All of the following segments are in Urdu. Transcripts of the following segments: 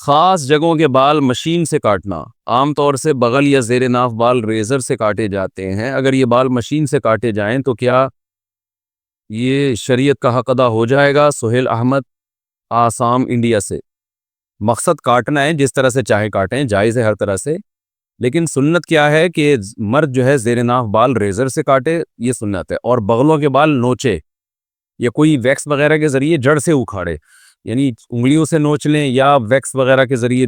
خاص جگہوں کے بال مشین سے کاٹنا، عام طور سے بغل یا زیر ناف بال ریزر سے کاٹے جاتے ہیں، اگر یہ بال مشین سے کاٹے جائیں تو کیا یہ شریعت کا حق ادا ہو جائے گا؟ سہیل احمد، آسام، انڈیا سے۔ مقصد کاٹنا ہے، جس طرح سے چاہے کاٹیں، جائز ہے ہر طرح سے، لیکن سنت کیا ہے کہ مرد جو ہے زیر ناف بال ریزر سے کاٹے، یہ سنت ہے، اور بغلوں کے بال نوچے یا کوئی ویکس وغیرہ کے ذریعے جڑ سے اکھاڑے، یعنی انگلیوں سے نوچ لیں یا ویکس وغیرہ کے ذریعے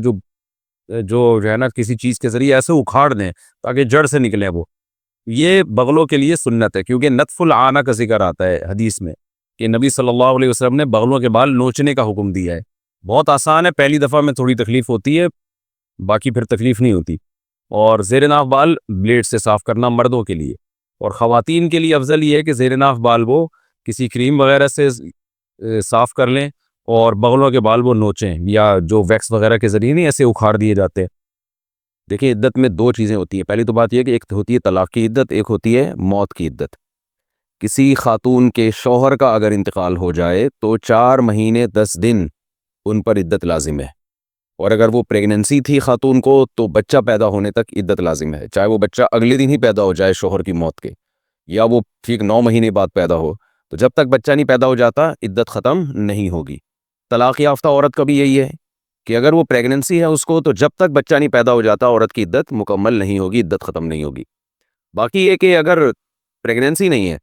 جو ہے نا کسی چیز کے ذریعے ایسے اکھاڑ دیں تاکہ جڑ سے نکلے وہ، یہ بغلوں کے لیے سنت ہے، کیونکہ نتف العانہ کا ذکر آتا ہے حدیث میں کہ نبی صلی اللہ علیہ وسلم نے بغلوں کے بال نوچنے کا حکم دیا ہے۔ بہت آسان ہے، پہلی دفعہ میں تھوڑی تکلیف ہوتی ہے، باقی پھر تکلیف نہیں ہوتی۔ اور زیر ناف بال بلیڈ سے صاف کرنا مردوں کے لیے، اور خواتین کے لیے افضل یہ ہے کہ زیر ناف بال وہ کسی کریم وغیرہ سے صاف کر لیں اور بغلوں کے بال وہ نوچیں، یا جو ویکس وغیرہ کے ذریعے نہیں ایسے اکھاڑ دیے جاتے ہیں۔ دیکھیں عدت میں دو چیزیں ہوتی ہیں، پہلی تو بات یہ کہ ایک ہوتی ہے طلاق کی عدت، ایک ہوتی ہے موت کی عدت۔ کسی خاتون کے شوہر کا اگر انتقال ہو جائے تو 4 مہینے 10 دن ان پر عدت لازم ہے، اور اگر وہ پریگننسی تھی خاتون کو تو بچہ پیدا ہونے تک عدت لازم ہے، چاہے وہ بچہ اگلے دن ہی پیدا ہو جائے شوہر کی موت کے، یا وہ ٹھیک 9 مہینے بعد پیدا ہو، تو جب تک بچہ نہیں پیدا ہو جاتا عدت ختم نہیں ہوگی۔ طلاق یافتہ عورت کا بھی یہی ہے کہ اگر وہ پریگننسی ہے اس کو، تو جب تک بچہ نہیں پیدا ہو جاتا عورت کی عدت مکمل نہیں ہوگی، عدت ختم نہیں ہوگی۔ باقی یہ کہ اگر پریگننسی نہیں ہے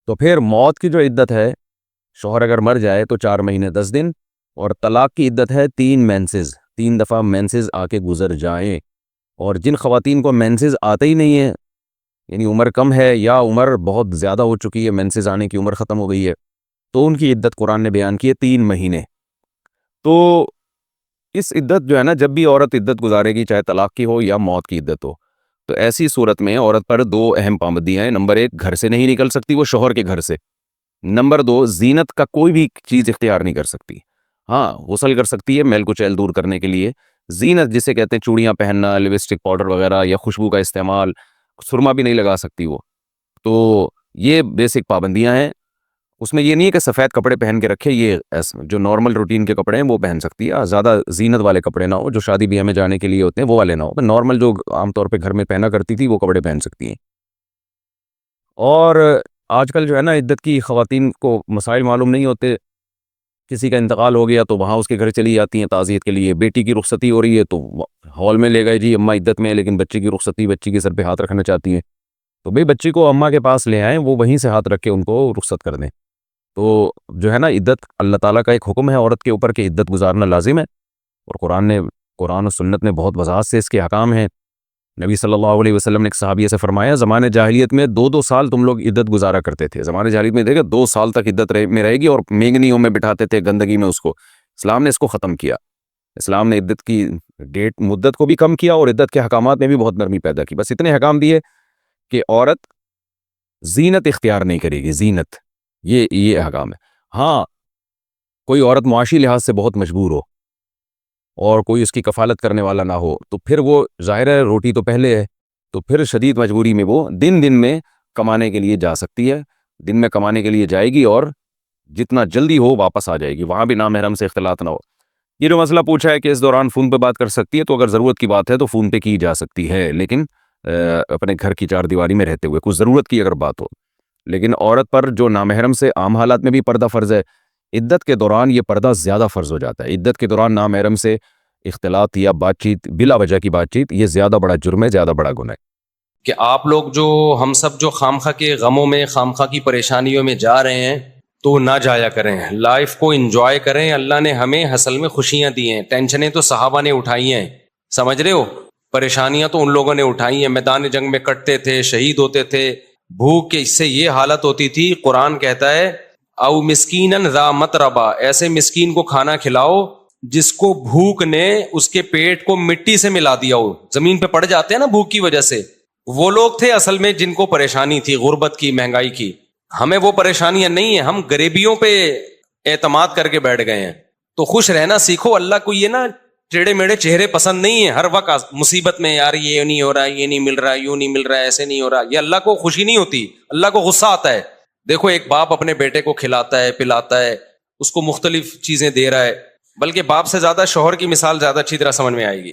تو پھر موت کی جو عدت ہے، شوہر اگر مر جائے تو 4 مہینے 10 دن، اور طلاق کی عدت ہے 3 مینسز، 3 دفعہ مینسز آ کے گزر جائیں۔ اور جن خواتین کو مینسز آتے ہی نہیں ہیں، یعنی عمر کم ہے یا عمر بہت زیادہ ہو چکی ہے، مینسز آنے کی عمر ختم ہو گئی ہے، تو ان کی عدت قرآن نے بیان کی ہے 3 مہینے۔ تو اس عدت جو ہے نا، جب بھی عورت عدت گزارے گی، چاہے طلاق کی ہو یا موت کی عدت ہو، تو ایسی صورت میں عورت پر 2 اہم پابندیاں ہیں۔ نمبر 1، گھر سے نہیں نکل سکتی وہ شوہر کے گھر سے۔ نمبر 2، زینت کا کوئی بھی چیز اختیار نہیں کر سکتی۔ ہاں، غسل کر سکتی ہے میل کچیل دور کرنے کے لیے، زینت جسے کہتے ہیں چوڑیاں پہننا، لپسٹک، پاؤڈر وغیرہ، یا خوشبو کا استعمال، سرما بھی نہیں لگا سکتی وہ۔ تو یہ بیسک پابندیاں ہیں۔ اس میں یہ نہیں ہے کہ سفید کپڑے پہن کے رکھے، یہ جو نارمل روٹین کے کپڑے ہیں وہ پہن سکتی ہے، زیادہ زینت والے کپڑے نہ ہو، جو شادی بیاہ میں جانے کے لیے ہوتے ہیں وہ والے نہ ہو، نارمل جو عام طور پہ گھر میں پہنا کرتی تھی وہ کپڑے پہن سکتی ہیں۔ اور آج کل جو ہے نا عدت کی خواتین کو مسائل معلوم نہیں ہوتے، کسی کا انتقال ہو گیا تو وہاں اس کے گھر چلی جاتی ہیں تعزیت کے لیے، بیٹی کی رخصتی ہو رہی ہے تو ہال میں لے گئے، جی اماں عدت میں ہے، لیکن بچے کی رخصتی، بچی کے سر پہ ہاتھ رکھنا چاہتی ہیں، تو بھئی بچی کو اماں کے پاس لے آئیں، وہ وہیں سے ہاتھ رکھ کے ان کو رخصت کر دیں۔ تو جو ہے نا عدت اللہ تعالیٰ کا ایک حکم ہے عورت کے اوپر کہ عدت گزارنا لازم ہے، اور قرآن و سنت نے بہت وضاحت سے اس کے احکام ہیں۔ نبی صلی اللہ علیہ وسلم نے ایک صحابیہ سے فرمایا، زمانے جاہلیت میں 2 سال تم لوگ عدت گزارا کرتے تھے، زمانے جاہلیت میں دیکھا 2 سال تک عدت میں رہے گی، اور مینگنیوں میں بٹھاتے تھے گندگی میں اس کو۔ اسلام نے اس کو ختم کیا، اسلام نے عدت کی مدت کو بھی کم کیا، اور عدت کے حکامات میں بھی بہت نرمی پیدا کی۔ بس اتنے حکام دیے کہ عورت زینت اختیار نہیں کرے گی، زینت، یہ حکام ہے۔ ہاں، کوئی عورت معاشی لحاظ سے بہت مجبور ہو اور کوئی اس کی کفالت کرنے والا نہ ہو، تو پھر وہ ظاہر ہے روٹی تو پہلے ہے، تو پھر شدید مجبوری میں وہ دن میں کمانے کے لیے جا سکتی ہے، دن میں کمانے کے لیے جائے گی، اور جتنا جلدی ہو واپس آ جائے گی، وہاں بھی نامحرم سے اختلاط نہ ہو۔ یہ جو مسئلہ پوچھا ہے کہ اس دوران فون پہ بات کر سکتی ہے، تو اگر ضرورت کی بات ہے تو فون پہ کی جا سکتی ہے، لیکن اپنے گھر کی 4 دیواری میں رہتے ہوئے، کچھ ضرورت کی اگر بات ہو۔ لیکن عورت پر جو نامحرم سے عام حالات میں بھی پردہ فرض ہے، عدت کے دوران یہ پردہ زیادہ فرض ہو جاتا ہے۔ عدت کے دوران نامحرم سے اختلاط یا بات چیت، بلا وجہ کی بات چیت، یہ زیادہ بڑا جرم ہے، زیادہ بڑا گناہ ہے۔ کہ آپ لوگ ہم سب جو خامخواہ کے غموں میں، خامخواہ کی پریشانیوں میں جا رہے ہیں، تو نہ جایا کریں، لائف کو انجوائے کریں۔ اللہ نے ہمیں حصل میں خوشیاں دی ہیں، ٹینشنیں تو صحابہ نے اٹھائی ہیں، سمجھ رہے ہو، پریشانیاں تو ان لوگوں نے اٹھائی ہیں، میدان جنگ میں کٹتے تھے، شہید ہوتے تھے، بھوک کے اس سے یہ حالت ہوتی تھی۔ قرآن کہتا ہے او مسکینن ذا متربا، ایسے مسکین کو کھانا کھلاؤ جس کو بھوک نے اس کے پیٹ کو مٹی سے ملا دیا ہو، زمین پہ پڑ جاتے ہیں نا بھوک کی وجہ سے، وہ لوگ تھے اصل میں جن کو پریشانی تھی، غربت کی، مہنگائی کی۔ ہمیں وہ پریشانیاں نہیں ہیں، ہم غریبیوں پہ اعتماد کر کے بیٹھ گئے ہیں۔ تو خوش رہنا سیکھو۔ اللہ کو یہ نا ٹیڑے میڑے چہرے پسند نہیں ہیں، ہر وقت مصیبت میں یار یہ نہیں ہو رہا، یہ نہیں مل رہا، یوں نہیں مل رہا، ایسے نہیں ہو رہا، یہ اللہ کو خوشی نہیں ہوتی، اللہ کو غصہ آتا ہے۔ دیکھو ایک باپ اپنے بیٹے کو کھلاتا ہے، پلاتا ہے، اس کو مختلف چیزیں دے رہا ہے، بلکہ باپ سے زیادہ شوہر کی مثال زیادہ اچھی طرح سمجھ میں آئے گی.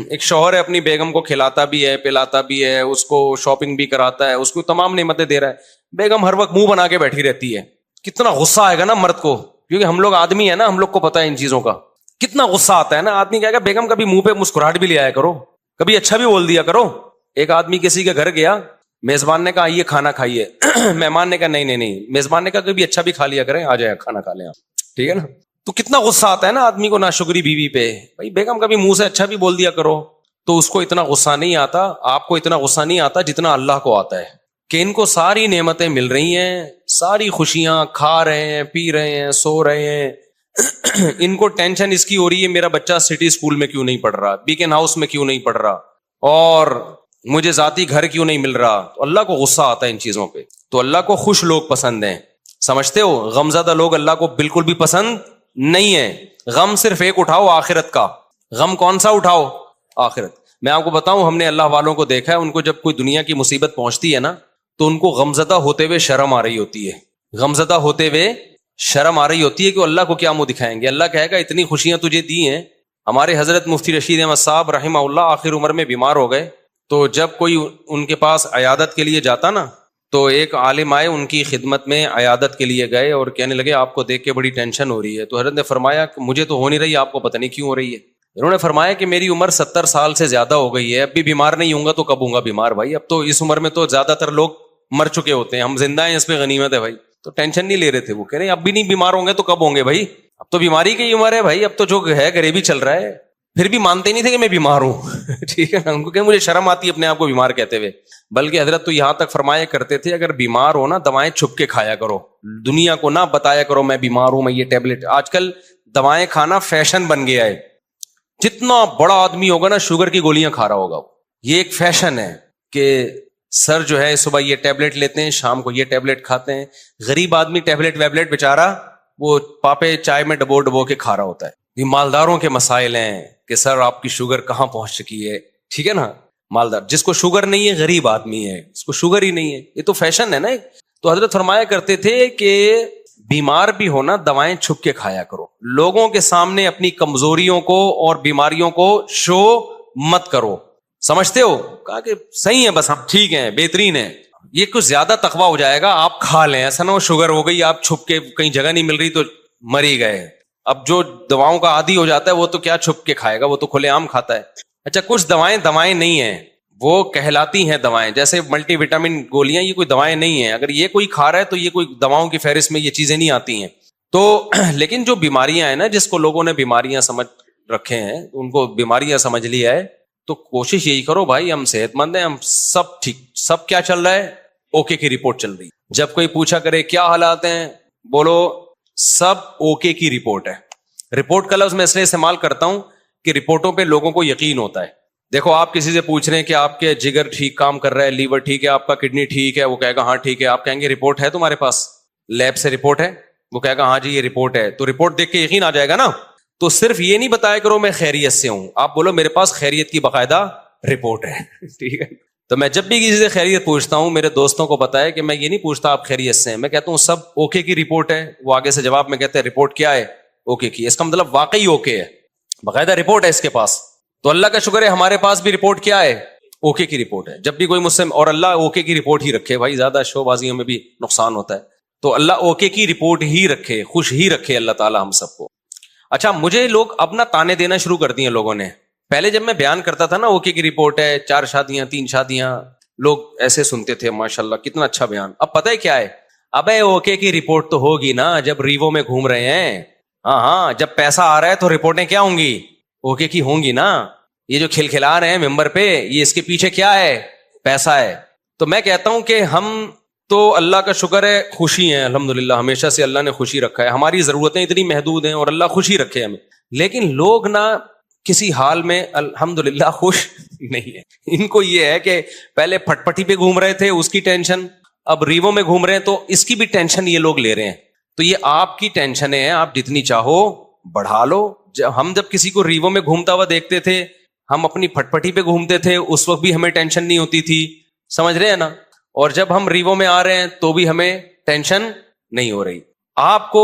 ایک شوہر ہے اپنی بیگم کو کھلاتا بھی ہے, پلاتا بھی ہے, اس کو شاپنگ بھی کراتا ہے, اس کو تمام نعمتیں دے رہا ہے, بیگم ہر وقت منہ بنا کے بیٹھی رہتی ہے. کتنا غصہ آئے گا نا مرد کو, کیونکہ ہم لوگ آدمی ہیں نا, ہم لوگ کو پتا ہے ان چیزوں کا. کتنا غصہ آتا ہے نا آدمی کہے گا بیگم کبھی منہ پہ مسکراہٹ بھی لے آیا کرو, کبھی اچھا بھی بول دیا کرو. ایک آدمی کسی کے گھر گیا, میزبان نے کہا یہ کھانا کھائیے, مہمان نے کہا نہیں, میزبان نے کہا کبھی اچھا بھی کھا لیا کریں, آ جائے کھانا کھا لیں آپ, ٹھیک ہے نا. تو کتنا غصہ آتا ہے نا آدمی کو ناشکری بیوی پہ. بھائی بیگم کبھی منہ سے اچھا بھی بول دیا کرو. تو اس کو اتنا غصہ نہیں آتا, آپ کو اتنا غصہ نہیں آتا جتنا اللہ کو آتا ہے کہ ان کو ساری نعمتیں مل رہی ہیں, ساری خوشیاں, کھا رہے ہیں, پی رہے ہیں, سو رہے ہیں. ان کو ٹینشن اس کی ہو رہی ہے میرا بچہ سٹی اسکول میں کیوں نہیں پڑھ رہا, بیکن ہاؤس میں کیوں نہیں پڑھ رہا, اور مجھے ذاتی گھر کیوں نہیں مل رہا. تو اللہ کو غصہ آتا ہے ان چیزوں پہ. تو اللہ کو خوش لوگ پسند ہیں, سمجھتے ہو. غمزدہ لوگ اللہ کو بالکل بھی پسند نہیں ہے. غم صرف ایک اٹھاؤ, آخرت کا. غم کون سا اٹھاؤ؟ آخرت. میں آپ کو بتاؤں, ہم نے اللہ والوں کو دیکھا ہے, ان کو جب کوئی دنیا کی مصیبت پہنچتی ہے نا, تو ان کو غمزدہ ہوتے ہوئے شرم آ رہی ہوتی ہے. غمزدہ ہوتے ہوئے شرم آ رہی ہوتی ہے کہ اللہ کو کیا منہ دکھائیں گے. اللہ کہے گا اتنی خوشیاں تجھے دی ہیں. ہمارے حضرت مفتی رشید احمد صاحب رحمہ اللہ آخر عمر میں بیمار ہو گئے, تو جب کوئی ان کے پاس عیادت کے لیے جاتا نا, تو ایک عالم آئے ان کی خدمت میں, عیادت کے لیے گئے اور کہنے لگے آپ کو دیکھ کے بڑی ٹینشن ہو رہی ہے. تو حضرت نے فرمایا کہ مجھے تو ہو نہیں رہی, آپ کو پتہ نہیں کیوں ہو رہی ہے. انہوں نے فرمایا کہ میری عمر 70 سال سے زیادہ ہو گئی ہے, اب بھی بیمار نہیں ہوں گا تو کب ہوں گا بیمار بھائی. اب تو اس عمر میں تو زیادہ تر لوگ مر چکے ہوتے ہیں, ہم زندہ ہیں اس پہ غنیمت ہے بھائی. تو ٹینشن نہیں لے رہے تھے. وہ کہہ رہے ہیں اب بھی نہیں بیمار ہوں گے تو کب ہوں گے بھائی, اب تو بیماری کی عمر ہے بھائی, اب تو جو ہے غریبی چل رہا ہے. پھر بھی مانتے نہیں تھے کہ میں بیمار ہوں. ٹھیک ہے نا, ان کو کہ مجھے شرم آتی ہے اپنے آپ کو بیمار کہتے ہوئے. بلکہ حضرت تو یہاں تک فرمایا کرتے تھے اگر بیمار ہو نا, دوائیں چھپ کے کھایا کرو, دنیا کو نہ بتایا کرو میں بیمار ہوں, میں یہ ٹیبلٹ. آج کل دوائیں کھانا فیشن بن گیا ہے. جتنا بڑا آدمی ہوگا نا شوگر کی گولیاں کھا رہا ہوگا. یہ ایک فیشن ہے کہ سر جو ہے صبح یہ ٹیبلٹ لیتے ہیں, شام کو یہ ٹیبلٹ کھاتے ہیں. غریب آدمی ٹیبلٹ ویبلٹ بیچارہ وہ پاپے چائے میں ڈبو ڈبو کے کھا رہا ہوتا ہے. یہ مالداروں کے مسائل ہیں کہ سر آپ کی شوگر کہاں پہنچ چکی ہے. ٹھیک ہے نا, مالدار. جس کو شوگر نہیں ہے غریب آدمی ہے, اس کو شوگر ہی نہیں ہے. یہ تو فیشن ہے نا. تو حضرت فرمایا کرتے تھے کہ بیمار بھی ہونا دوائیں چھپ کے کھایا کرو, لوگوں کے سامنے اپنی کمزوریوں کو اور بیماریوں کو شو مت کرو. سمجھتے ہو؟ کہا کہ صحیح ہے, بس ہم ٹھیک ہیں, بہترین ہے. یہ کچھ زیادہ تقویٰ ہو جائے گا, آپ کھا لیں. ایسا نہ ہو شوگر ہو گئی, آپ چھپ کے کہیں جگہ نہیں مل رہی تو مر ہی گئے. اب جو دواؤں کا عادی ہو جاتا ہے وہ تو کیا چھپ کے کھائے گا, وہ تو کھلے عام کھاتا ہے. اچھا کچھ دوائیں نہیں ہیں, وہ کہلاتی ہیں دوائیں. جیسے ملٹی وٹامن گولیاں, یہ کوئی دوائیں نہیں ہیں. اگر یہ کوئی کھا رہا ہے تو یہ کوئی دواؤں کی فہرست میں یہ چیزیں نہیں آتی ہیں. تو لیکن جو بیماریاں ہیں نا, جس کو لوگوں نے بیماریاں سمجھ رکھے ہیں, ان کو بیماریاں سمجھ لیا ہے, تو کوشش یہی کرو بھائی ہم صحت مند ہیں, ہم سب ٹھیک. سب کیا چل رہا ہے؟ اوکے کی رپورٹ چل رہی ہے. جب کوئی پوچھا کرے کیا حالات ہیں, بولو سب اوکے کی رپورٹ ہے. رپورٹ کا لفظ میں اس لیے استعمال کرتا ہوں کہ رپورٹوں پہ لوگوں کو یقین ہوتا ہے. دیکھو آپ کسی سے پوچھ رہے ہیں کہ آپ کے جگر ٹھیک کام کر رہا ہے, لیور ٹھیک ہے, آپ کا کڈنی ٹھیک ہے, وہ کہے گا ہاں ٹھیک ہے. آپ کہیں گے رپورٹ ہے تمہارے پاس, لیب سے رپورٹ ہے, وہ کہے گا ہاں جی یہ رپورٹ ہے. تو رپورٹ دیکھ کے یقین آ جائے گا نا. تو صرف یہ نہیں بتایا کرو میں خیریت سے ہوں, آپ بولو میرے پاس خیریت کی باقاعدہ رپورٹ ہے. ٹھیک ہے. تو میں جب بھی کسی سے خیریت پوچھتا ہوں, میرے دوستوں کو پتا ہے کہ میں یہ نہیں پوچھتا آپ خیریت سے ہیں, میں کہتا ہوں سب اوکے کی رپورٹ ہے. وہ آگے سے جواب میں کہتے ہیں رپورٹ کیا ہے؟ اوکے کی. اس کا مطلب واقعی اوکے ہے, باقاعدہ رپورٹ ہے اس کے پاس. تو اللہ کا شکر ہے ہمارے پاس بھی رپورٹ کیا ہے؟ اوکے کی رپورٹ ہے. جب بھی کوئی مجھ سے, اور اللہ اوکے کی رپورٹ ہی رکھے بھائی, زیادہ شو بازیوں میں بھی نقصان ہوتا ہے. تو اللہ اوکے کی رپورٹ ہی رکھے, خوش ہی رکھے اللہ تعالی ہم سب کو. اچھا مجھے لوگ اب نا تانے دینا شروع کر دیے لوگوں نے. پہلے جب میں بیان کرتا تھا نا اوکے کی رپورٹ ہے, 4 شادیاں 3 شادیاں, لوگ ایسے سنتے تھے ماشاءاللہ کتنا اچھا بیان. اب پتہ ہے کیا ہے, ابے اوکے کی رپورٹ تو ہوگی نا جب ریوو میں گھوم رہے ہیں. ہاں جب پیسہ آ رہا ہے تو رپورٹیں کیا ہوں گی؟ اوکے کی ہوں گی نا. یہ جو کھلکھلا رہے ہیں ممبر پہ, یہ اس کے پیچھے کیا ہے؟ پیسہ ہے. تو میں کہتا ہوں کہ ہم تو اللہ کا شکر ہے خوشی ہیں الحمدللہ, ہمیشہ سے اللہ نے خوشی رکھا ہے. ہماری ضرورتیں اتنی محدود ہیں اور اللہ خوشی رکھے ہمیں. لیکن لوگ نا کسی حال میں الحمدللہ خوش نہیں ہے. ان کو یہ ہے کہ پہلے پھٹ پٹی پہ گھوم رہے تھے اس کی ٹینشن, اب ریوو میں گھوم رہے ہیں تو اس کی بھی ٹینشن یہ لوگ لے رہے ہیں. تو یہ آپ کی ٹینشنیں ہیں, آپ جتنی چاہو بڑھا لو. ہم جب کسی کو ریوو میں گھومتا ہوا دیکھتے تھے, ہم اپنی پھٹ پٹی پہ گھومتے تھے, اس وقت بھی ہمیں ٹینشن نہیں ہوتی تھی. سمجھ رہے ہیں نا. اور جب ہم ریوو میں آ رہے ہیں تو بھی ہمیں ٹینشن نہیں ہو رہی. آپ کو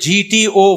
GTO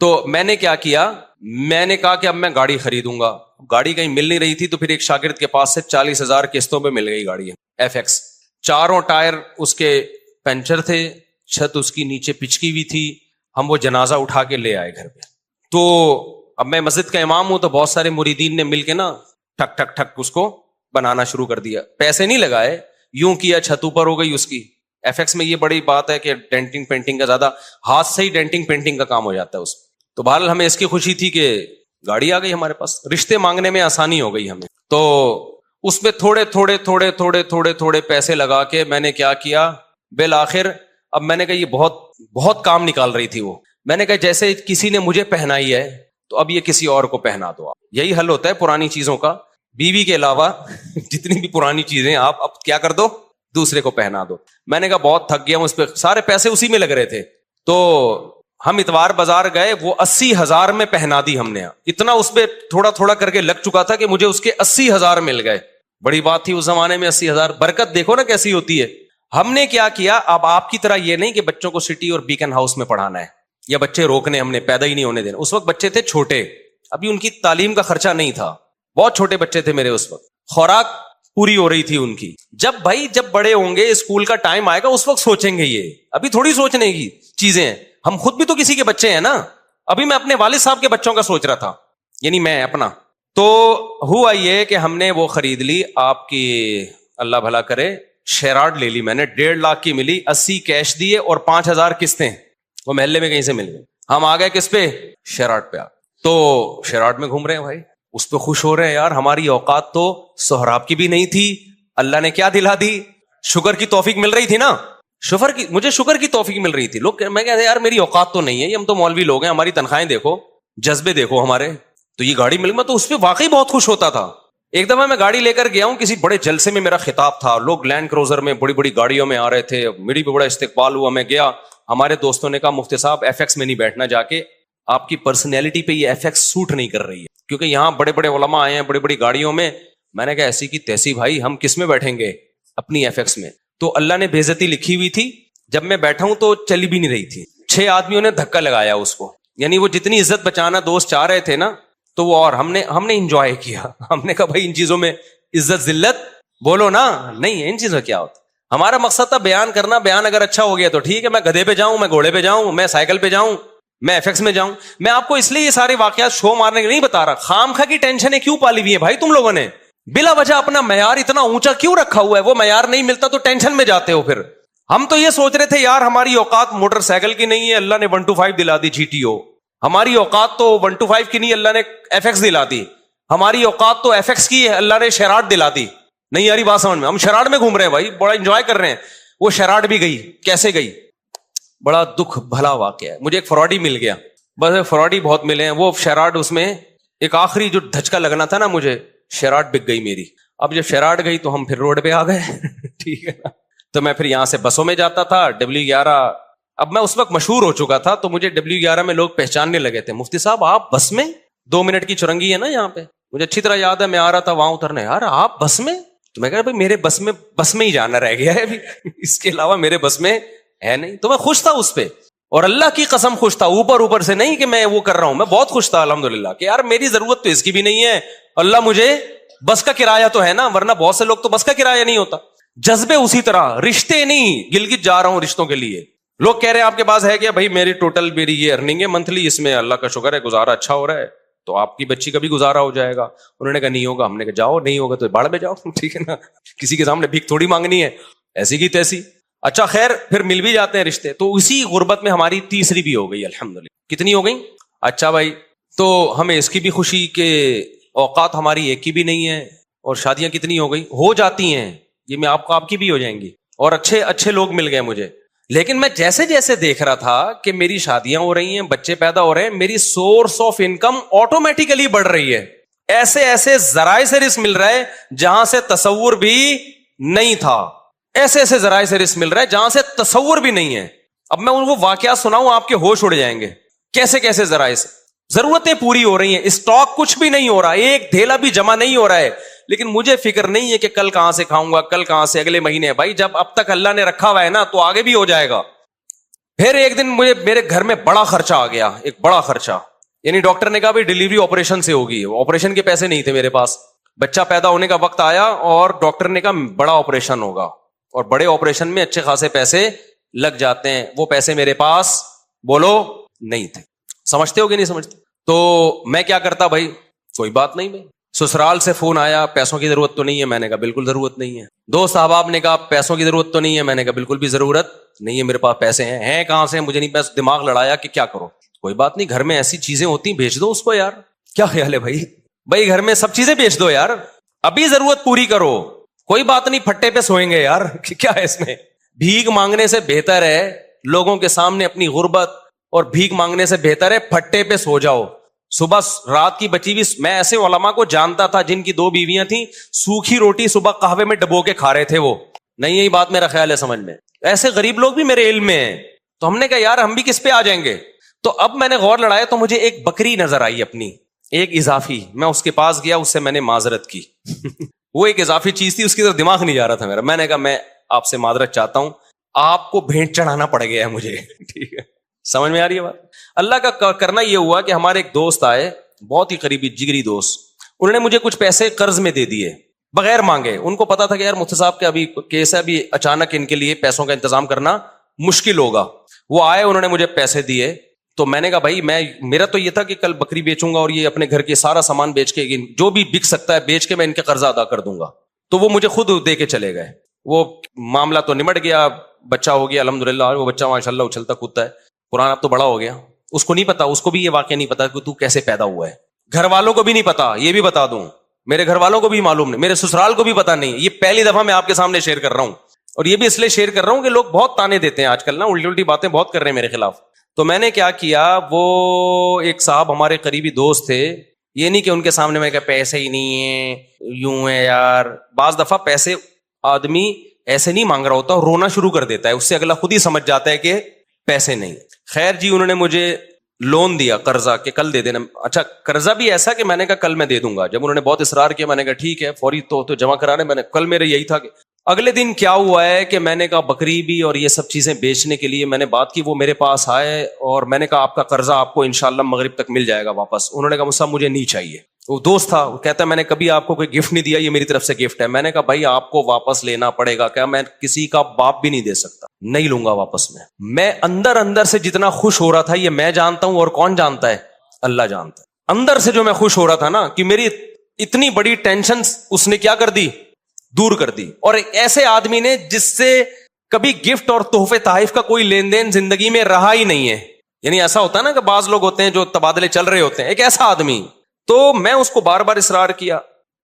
تو میں نے کیا کیا, میں نے کہا کہ اب میں گاڑی خریدوں گا. گاڑی کہیں مل نہیں رہی تھی تو پھر ایک شاگرد کے پاس سے 40,000 قسطوں پہ مل گئی گاڑی FX. چاروں ٹائر اس کے پنچر تھے, چھت اس کی نیچے پچکی ہوئی تھی. ہم وہ جنازہ اٹھا کے لے آئے گھر پہ. تو اب میں مسجد کا امام ہوں تو بہت سارے مریدین نے مل کے نا ٹھک ٹھک ٹھک اس کو بنانا شروع کر دیا. پیسے نہیں لگائے, یوں کیا, چھت اوپر ہو گئی اس کی. FX میں یہ بڑی بات ہے کہ ڈینٹنگ پینٹنگ کا زیادہ ہاتھ سے ہی ڈینٹنگ پینٹنگ کا کام ہو جاتا ہے اس میں. تو بہرحال ہمیں اس کی خوشی تھی کہ گاڑی آ گئی ہمارے پاس, رشتے مانگنے میں آسانی ہو گئی ہمیں. تو اس میں تھوڑے تھوڑے تھوڑے تھوڑے تھوڑے تھوڑے پیسے لگا کے میں نے کیا کیا, بالآخر اب میں نے کہا یہ بہت بہت کام نکال رہی تھی وہ. میں نے کہا جیسے کسی نے مجھے پہنائی ہے تو اب یہ کسی اور کو پہنا دو. آپ یہی حل ہوتا ہے پرانی چیزوں کا. بیوی کے علاوہ جتنی بھی پرانی چیزیں آپ اب کیا کر دو, دوسرے کو پہنا دو. میں نے کہا بہت تھک گیا ہوں اس پہ, سارے پیسے اسی میں لگ رہے تھے. تو ہم اتوار بازار گئے, وہ 80,000 میں پہنا دی ہم نے. اتنا اس پہ تھوڑا تھوڑا کر کے لگ چکا تھا کہ مجھے اس کے 80,000 مل گئے. بڑی بات تھی اس زمانے میں 80,000. برکت دیکھو نا کیسی ہوتی ہے. ہم نے کیا کیا, اب آپ کی طرح یہ نہیں کہ بچوں کو سٹی اور بیکن ہاؤس میں پڑھانا ہے یا بچے روکنے, ہم نے پیدا ہی نہیں ہونے دینا. اس وقت بچے تھے چھوٹے, ابھی ان کی تعلیم کا خرچہ نہیں تھا, بہت چھوٹے بچے تھے میرے اس وقت, خوراک پوری ہو رہی تھی ان کی. جب بڑے ہوں گے, اسکول کا ٹائم آئے گا, اس وقت سوچیں گے. یہ ابھی تھوڑی سوچنے کی چیزیں ہیں. ہم خود بھی تو کسی کے بچے ہیں نا. ابھی میں اپنے والد صاحب کے بچوں کا سوچ رہا تھا, یعنی میں اپنا. تو ہوا یہ کہ ہم نے وہ خرید لی, آپ کی اللہ بھلا کرے, شیراڈ لے لی میں نے, 1.5 لاکھ کی ملی. 80 کیش دیے اور 5,000 قسطیں وہ محلے میں کہیں سے مل گئے. ہم آ گئے کس پہ, شیراڈ پہ. تو شیراڈ میں گھوم رہے ہیں بھائی, اس پہ خوش ہو رہے ہیں. یار ہماری اوقات تو سہراب کی بھی نہیں تھی, اللہ نے کیا دلا دی. شکر کی توفیق مل رہی تھی نا, مجھے شکر کی توفیق مل رہی تھی. لوگ میں کہتے یار میری اوقات تو نہیں ہے, ہم تو مولوی لوگ ہیں, ہماری تنخواہیں دیکھو, جذبے دیکھو ہمارے. تو یہ گاڑی مل, میں تو اس پہ واقعی بہت خوش ہوتا تھا. ایک دفعہ میں گاڑی لے کر گیا ہوں, کسی بڑے جلسے میں میرا خطاب تھا, لوگ لینڈ کروزر میں بڑی بڑی گاڑیوں میں آ رہے تھے, میری بھی بڑا استقبال ہوا. میں گیا, ہمارے دوستوں نے کہا مفتی صاحب FX میں نہیں بیٹھنا, جا کے آپ کی پرسنالٹی پہ یہ FX سوٹ نہیں کر رہی ہے, کیونکہ یہاں بڑے بڑے علماء آئے ہیں بڑی بڑی گاڑیوں میں. میں نے کہا ایسی کی تیسی بھائی, ہم کس میں بیٹھیں گے, اپنی FX میں. تو اللہ نے بے عزتی لکھی ہوئی تھی, جب میں بیٹھا ہوں تو چلی بھی نہیں رہی تھی. 6 آدمیوں نے دھکا لگایا اس کو, یعنی وہ جتنی عزت بچانا دوست چاہ رہے تھے نا, تو وہ, اور ہم نے انجوائے کیا. ہم نے کہا بھائی ان چیزوں میں عزت ذلت بولو نا, نہیں ان چیزوں کیا ہوتا. ہمارا مقصد تھا بیان کرنا. بیان اگر اچھا ہو گیا تو ٹھیک ہے, میں گدھے پہ جاؤں, میں گھوڑے پہ جاؤں, میں سائیکل پہ جاؤں, میں FX میں جاؤں. میں آپ کو اس لیے یہ سارے واقعات شو مارنے کے نہیں بتا رہا. خامخواہ کی ٹینشنیں کیوں پالی ہوئی ہیں بھائی تم لوگوں نے, بلا وجہ اپنا معیار اتنا اونچا کیوں رکھا ہوا ہے. وہ معیار نہیں ملتا تو ٹینشن میں جاتے ہو. پھر ہم تو یہ سوچ رہے تھے یار ہماری اوقات موٹر سائیکل کی نہیں ہے, اللہ نے 125 دلا دی GTO. ہماری اوقات تو 125 کی نہیں, اللہ نے FX دلا دی. ہماری اوقات تو FX کی ہے, اللہ نے شیراڈ دلا دی. نہیں یاری بات سمجھ میں, ہم شیراڈ میں گھوم رہے ہیں بھائی, بڑا انجوائے کر رہے ہیں. وہ شیراڈ بھی گئی, کیسے گئی, بڑا دکھ بھلا واقعہ ہے. مجھے ایک فراڈی مل گیا, بس فراڈی بہت ملے ہیں. وہ شیراڈ, اس میں ایک آخری جو دھچکا لگنا تھا نا مجھے, شیراڈ بک گئی میری. اب جب شیراڈ گئی تو ہم پھر روڈ پہ آ گئے. ٹھیک ہے نا, تو میں پھر یہاں سے بسوں میں جاتا تھا. W11, اب میں اس وقت مشہور ہو چکا تھا, تو مجھے W11 میں لوگ پہچاننے لگے تھے. مفتی صاحب آپ بس میں, 2 منٹ کی چرنگی ہے نا یہاں پہ, مجھے اچھی طرح یاد ہے. میں آ رہا تھا وہاں اترنے, یار آپ بس میں, تو میں کہا بھائی میرے بس میں ہی جانا رہ گیا ہے ابھی, اس کے علاوہ میرے بس میں ہے نہیں. تو میں خوش تھا اس پہ, اور اللہ کی قسم خوش تھا, اوپر سے نہیں کہ میں وہ کر رہا ہوں, میں بہت خوش تھا الحمدللہ کہ یار میری ضرورت تو اس کی بھی نہیں ہے, اللہ مجھے بس کا کرایہ تو ہے نا, ورنہ بہت سے لوگ تو بس کا کرایہ نہیں ہوتا. جذبے اسی طرح, رشتے نہیں, گلگت جا رہا ہوں رشتوں کے لیے. لوگ کہہ رہے ہیں آپ کے پاس ہے کیا, بھائی میری ٹوٹل میری یہ ارننگ ہے منتھلی, اس میں اللہ کا شکر ہے گزارا اچھا ہو رہا ہے, تو آپ کی بچی کا بھی گزارا ہو جائے گا. انہوں نے کہا نہیں ہوگا. ہم نے کہا جاؤ, نہیں ہوگا تو باڑ میں جاؤ. ٹھیک ہے نا, کسی کے سامنے بھیک تھوڑی مانگنی ہے, ایسی کی تیسی. اچھا خیر, پھر مل بھی جاتے ہیں رشتے. تو اسی غربت میں ہماری تیسری بھی ہو گئی الحمدللہ. کتنی ہو گئی؟ اچھا بھائی, تو ہمیں اس کی بھی خوشی کہ اوقات ہماری ایک کی بھی نہیں ہے, اور شادیاں کتنی ہو گئی, ہو جاتی ہیں, یہ میں آپ کی بھی ہو جائیں گی, اور اچھے لوگ مل گئے مجھے. لیکن میں جیسے جیسے دیکھ رہا تھا کہ میری شادیاں ہو رہی ہیں, بچے پیدا ہو رہے ہیں, میری سورس آف انکم آٹومیٹیکلی بڑھ رہی ہے. ایسے ذرائع سے رزق مل رہا ہے جہاں سے تصور بھی نہیں تھا. ایسے ذرائع سے رزق مل رہا ہے جہاں سے تصور بھی نہیں ہے. اب میں ان کو واقعات سناؤں, آپ کے ہوش اڑ جائیں گے. کیسے ذرائع سے ضرورتیں پوری ہو رہی ہیں, اسٹاک کچھ بھی نہیں ہو رہا, ایک دھیلا بھی جمع نہیں ہو رہا ہے, لیکن مجھے فکر نہیں ہے کہ کل کہاں سے کھاؤں گا, کل کہاں سے, اگلے مہینے. بھائی جب اب تک اللہ نے رکھا ہوا ہے نا, تو آگے بھی ہو جائے گا. پھر ایک دن مجھے میرے گھر میں بڑا خرچہ آ گیا, ایک بڑا خرچہ, یعنی ڈاکٹر نے کہا بھائی ڈلیوری آپریشن سے ہوگی, آپریشن کے پیسے نہیں تھے میرے پاس, بچہ پیدا ہونے کا وقت آیا اور ڈاکٹر نے کہا بڑا آپریشن ہوگا, اور بڑے آپریشن میں اچھے خاصے پیسے لگ جاتے ہیں, وہ پیسے میرے پاس بولو نہیں تھے. سمجھتے ہو کہ نہیں سمجھتے؟ تو میں کیا کرتا بھائی, کوئی بات نہیں, میں سسرال سے فون آیا پیسوں کی ضرورت تو نہیں ہے, میں نے کہا بالکل ضرورت نہیں ہے. دوست احباب نے کہا پیسوں کی ضرورت تو نہیں ہے, میں نے کہا بالکل بھی ضرورت نہیں ہے, میرے پاس پیسے ہیں کہاں سے, مجھے نہیں, پیسے دماغ لڑایا کہ کیا کرو, کوئی بات نہیں, گھر میں ایسی چیزیں ہوتی ہیں بھیج دو اس کو یار, کیا خیال ہے بھائی, بھائی گھر میں سب چیزیں بیچ دو یار, ابھی ضرورت پوری کرو, کوئی بات نہیں, پھٹے پہ سوئیں گے یار, کیا ہے اس میں, بھیک مانگنے سے بہتر ہے لوگوں کے سامنے اپنی غربت, اور بھیک مانگنے سے بہتر ہے پھٹے پہ سو جاؤ. صبح رات کی بچی بھی, میں ایسے علماء کو جانتا تھا جن کی 2 بیویاں تھیں, سوکھی روٹی صبح قہوے میں ڈبو کے کھا رہے تھے وہ, نہیں یہی بات میرا خیال ہے سمجھ میں, ایسے غریب لوگ بھی میرے علم میں ہیں. تو ہم نے کہا یار ہم بھی کس پہ آ جائیں گے. تو اب میں نے غور لڑایا تو مجھے ایک بکری نظر آئی اپنی, ایک اضافی, میں اس کے پاس گیا, اس سے میں نے معذرت کی. وہ ایک اضافی چیز تھی, اس کی طرف دماغ نہیں جا رہا تھا میرا. میں نے کہا میں آپ سے معذرت چاہتا ہوں, آپ کو بھیٹ چڑھانا پڑ گیا ہے مجھے. ٹھیک ہے, سمجھ میں آ رہی ہے بات. اللہ کا کرنا یہ ہوا کہ ہمارے ایک دوست آئے, بہت ہی قریبی جگری دوست, انہوں نے مجھے کچھ پیسے قرض میں دے دیے بغیر مانگے. ان کو پتا تھا کہ یار مفتی صاحب کا ابھی کیس ہے, ابھی اچانک ان کے لیے پیسوں کا انتظام کرنا مشکل ہوگا. وہ آئے, انہوں نے مجھے پیسے دیے. تو میں نے کہا بھائی میرا تو یہ تھا کہ کل بکری بیچوں گا اور یہ اپنے گھر کے سارا سامان بیچ کے, جو بھی بک سکتا ہے بیچ کے میں ان کے قرضہ ادا کر دوں گا. تو وہ مجھے خود دے کے چلے گئے. وہ معاملہ تو نمٹ گیا, بچہ ہو گیا الحمدللہ, وہ بچہ ماشاء اللہ اچھلتا کودتا ہے. قرآن اب تو بڑا ہو گیا, اس کو نہیں پتا, اس کو بھی یہ واقعہ نہیں پتا کہ تو کیسے پیدا ہوا ہے. گھر والوں کو بھی نہیں پتا, یہ بھی بتا دوں, میرے گھر والوں کو بھی معلوم نہیں, میرے سسرال کو بھی پتا نہیں. یہ پہلی دفعہ میں آپ کے سامنے شیئر کر رہا ہوں, اور یہ بھی اس لیے شیئر کر رہا ہوں کہ لوگ بہت تانے دیتے ہیں آج کل نا, الٹی الٹی باتیں بہت کر رہے ہیں میرے خلاف. تو میں نے کیا کیا, وہ ایک صاحب ہمارے قریبی دوست تھے, یہ نہیں کہ ان کے سامنے میں کہا پیسے ہی نہیں ہیں, یوں ہے یار. بعض دفعہ پیسے آدمی ایسے نہیں مانگ رہا ہوتا, رونا شروع کر دیتا ہے, اس سے اگلا خود ہی سمجھ جاتا ہے کہ پیسے نہیں. خیر جی, انہوں نے مجھے لون دیا قرضہ کہ کل دے دینا. اچھا قرضہ بھی ایسا کہ میں نے کہا کل میں دے دوں گا. جب انہوں نے بہت اصرار کیا, میں نے کہا ٹھیک ہے, فوری تو جمع کرانے. میں نے کل میرے یہی تھا کہ اگلے دن کیا ہوا ہے کہ میں نے کہا بکری بھی اور یہ سب چیزیں بیچنے کے لیے میں نے بات کی, وہ میرے پاس آئے اور میں نے کہا آپ کا قرضہ آپ کو انشاءاللہ مغرب تک مل جائے گا واپس. انہوں نے کہا مصعب مجھے نہیں چاہیے. وہ دوست تھا, وہ کہتا ہے میں نے کبھی آپ کو کوئی گفٹ نہیں دیا, یہ میری طرف سے گفٹ ہے. میں نے کہا بھائی آپ کو واپس لینا پڑے گا, کیا میں کسی کا باپ بھی نہیں دے سکتا, نہیں لوں گا واپس. میں اندر اندر سے جتنا خوش ہو رہا تھا یہ میں جانتا ہوں, اور کون جانتا ہے, اللہ جانتا ہے. اندر سے جو میں خوش ہو رہا تھا نا کہ میری اتنی بڑی ٹینشن اس نے کیا کر دی, دور کر دی. اور ایک ایسے آدمی نے جس سے کبھی گفٹ اور تحفے تحائف کا کوئی لین دین زندگی میں رہا ہی نہیں ہے. یعنی ایسا ہوتا ہے نا کہ بعض لوگ ہوتے ہیں جو تبادلے چل رہے ہوتے ہیں, ایک ایسا آدمی. تو میں اس کو بار بار اصرار کیا.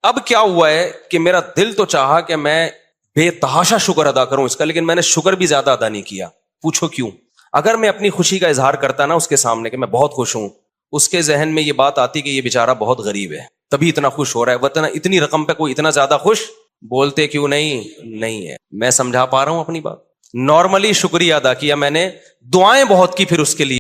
اب کیا ہوا ہے کہ میرا دل تو چاہا کہ میں بے تحاشا شکر ادا کروں اس کا, لیکن میں نے شکر بھی زیادہ ادا نہیں کیا. پوچھو کیوں؟ اگر میں اپنی خوشی کا اظہار کرتا نا اس کے سامنے کہ میں بہت خوش ہوں, اس کے ذہن میں یہ بات آتی کہ یہ بیچارہ بہت غریب ہے تبھی اتنا خوش ہو رہا ہے, ورنہ اتنی رقم پہ کوئی اتنا زیادہ خوش بولتے کیوں نہیں ہے. میں سمجھا پا رہا ہوں اپنی بات. نارملی شکریہ ادا کیا میں نے, دعائیں بہت کی پھر اس کے لیے.